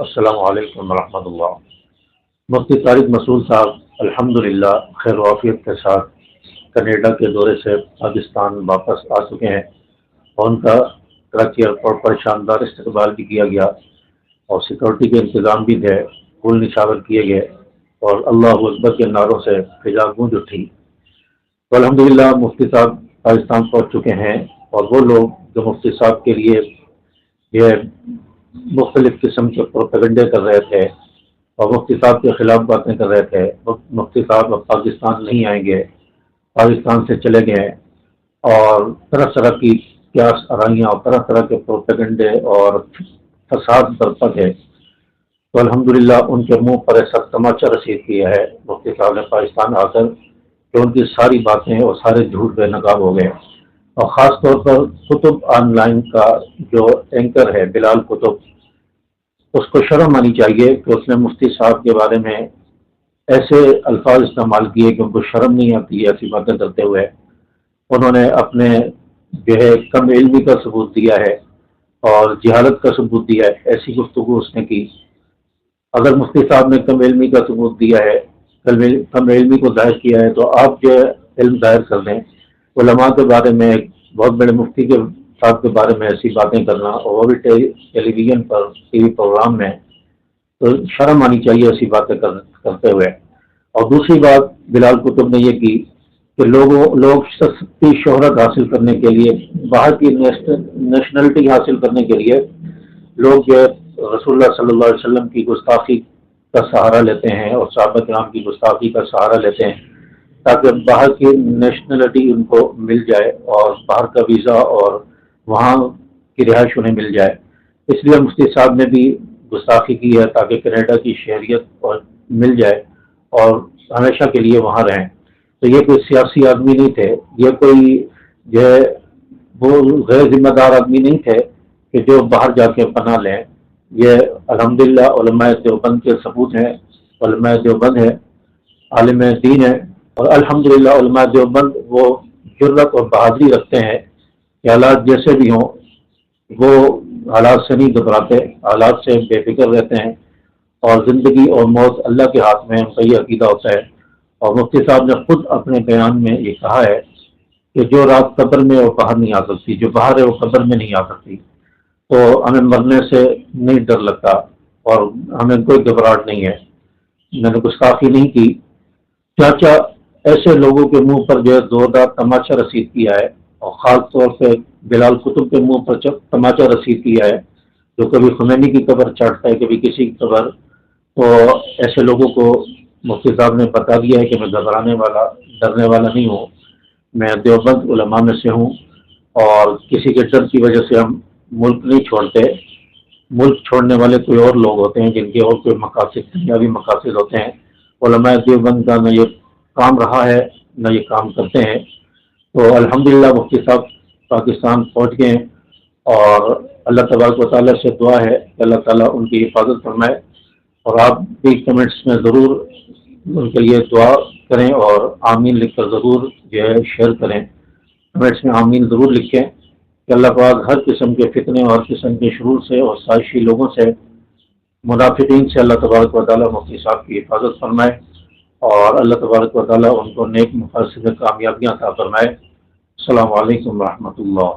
السلام علیکم ورحمۃ اللہ۔ مفتی طارق مسعود صاحب الحمدللہ خیر و عافیت کے ساتھ کینیڈا کے دورے سے پاکستان واپس آ چکے ہیں، اور ان کا کراچی ایئرپورٹ پر شاندار استقبال بھی کیا گیا اور سیکورٹی کے انتظام بھی تھے، پھول نشاور کیے گئے اور اللہ اکبر کے نعروں سے فضا گونج اٹھی۔ تو الحمدللہ مفتی صاحب پاکستان پہنچ چکے ہیں، اور وہ لوگ جو مفتی صاحب کے لیے یہ مختلف قسم کے پروپیگنڈے کر رہے تھے اور مفتی صاحب کے خلاف باتیں کر رہے تھے، مفتی صاحب اب پاکستان نہیں آئیں گے، پاکستان سے چلے گئے، اور طرح طرح کی قیاس آرائیاں اور طرح طرح کے پروپیگنڈے اور فساد برپا تھے، تو الحمدللہ ان کے منہ پر ایسا تماچا رسید کیا ہے مفتی صاحب نے پاکستان آ کر کہ ان کی ساری باتیں اور سارے جھوٹ بے نقاب ہو گئے۔ اور خاص طور پر کتب آن لائن کا جو اینکر ہے بلال کتب، اس کو شرم آنی چاہیے کہ اس نے مفتی صاحب کے بارے میں ایسے الفاظ استعمال کیے کہ ان کو شرم نہیں آتی ہے ایسی باتیں کرتے ہوئے۔ انہوں نے اپنے جو ہے کم علمی کا ثبوت دیا ہے اور جہالت کا ثبوت دیا ہے، ایسی گفتگو اس نے کی۔ اگر مفتی صاحب نے کم علمی کا ثبوت دیا ہے، کم علمی کو ظاہر کیا ہے، تو آپ جو علم ظاہر کر دیں۔ علماء کے بارے میں، بہت بڑے مفتی کے صاحب کے بارے میں ایسی باتیں کرنا، اور وہ بھی ٹیلی ویژن پر، ٹی وی پروگرام میں، تو شرم آنی چاہیے ایسی باتیں کرتے ہوئے۔ اور دوسری بات بلال کتب نے یہ کی کہ لوگ سستی شہرت حاصل کرنے کے لیے، باہر کی نیشنلٹی حاصل کرنے کے لیے لوگ جو رسول اللہ صلی اللہ علیہ وسلم کی گستاخی کا سہارا لیتے ہیں اور صحابہ کرام کی گستاخی کا سہارا لیتے ہیں تاکہ باہر کی نیشنلٹی ان کو مل جائے اور باہر کا ویزا اور وہاں کی رہائش انہیں مل جائے۔ اس لیے مفتی صاحب نے بھی گستاخی کی ہے تاکہ کینیڈا کی شہریت اور مل جائے اور ہمیشہ کے لیے وہاں رہیں۔ تو یہ کوئی سیاسی آدمی نہیں تھے، یہ کوئی جو ہے وہ غیر ذمہ دار آدمی نہیں تھے کہ جو باہر جا کے پناہ لیں۔ یہ الحمدللہ علماء دیوبند کے ثبوت ہیں، علماء دیوبند ہے، عالم دین ہے، اور الحمدللہ علماء دیوبند وہ جرت اور بہادری رکھتے ہیں کہ حالات جیسے بھی ہوں وہ حالات سے نہیں گھبراتے، حالات سے بے فکر رہتے ہیں، اور زندگی اور موت اللہ کے ہاتھ میں ان کا یہ عقیدہ ہوتا ہے۔ اور مفتی صاحب نے خود اپنے بیان میں یہ کہا ہے کہ جو رات قبر میں وہ باہر نہیں آ سکتی، جو باہر ہے وہ قبر میں نہیں آ سکتی، تو ہمیں مرنے سے نہیں ڈر لگتا اور ہمیں کوئی گھبراہٹ نہیں ہے۔ میں نے گستاخی نہیں کی، چاچا ایسے لوگوں کے منہ پر جو ہے زوردار تماچا رسید کیا ہے، اور خاص طور پہ بلال کتب کے منہ پر تماچا رسید کیا ہے، جو کبھی خمینی کی قبر چاٹتا ہے، کبھی کسی کی قبر، تو ایسے لوگوں کو مفتی صاحب نے بتا دیا ہے کہ میں گھبرانے والا، ڈرنے والا نہیں ہوں، میں دیوبند علماء میں سے ہوں، اور کسی کے ڈر کی وجہ سے ہم ملک نہیں چھوڑتے۔ ملک چھوڑنے والے کوئی اور لوگ ہوتے ہیں جن کے اور کوئی مقاصد، دنیاوی مقاصد ہوتے ہیں۔ علماء دیوبند کا نہ یہ کام رہا ہے نہ یہ کام کرتے ہیں۔ تو الحمدللہ مفتی صاحب پاکستان پہنچ گئے ہیں، اور اللہ تبارک و تعالیٰ سے دعا ہے کہ اللہ تعالیٰ ان کی حفاظت فرمائے، اور آپ بھی کمنٹس میں ضرور ان کے لیے دعا کریں اور آمین لکھ کر ضرور جو ہے شیئر کریں، کمنٹس میں آمین ضرور لکھیں کہ اللہ پاک ہر قسم کے فتنے اور ہر قسم کے شرور سے اور سازشی لوگوں سے، منافقین سے اللہ تبارک و تعالیٰ مفتی صاحب کی حفاظت فرمائے، اور اللہ تبارک و تعالیٰ ان کو نیک مقاصد میں کامیابیاں عطا فرمائے۔ السلام علیکم ورحمۃ اللہ۔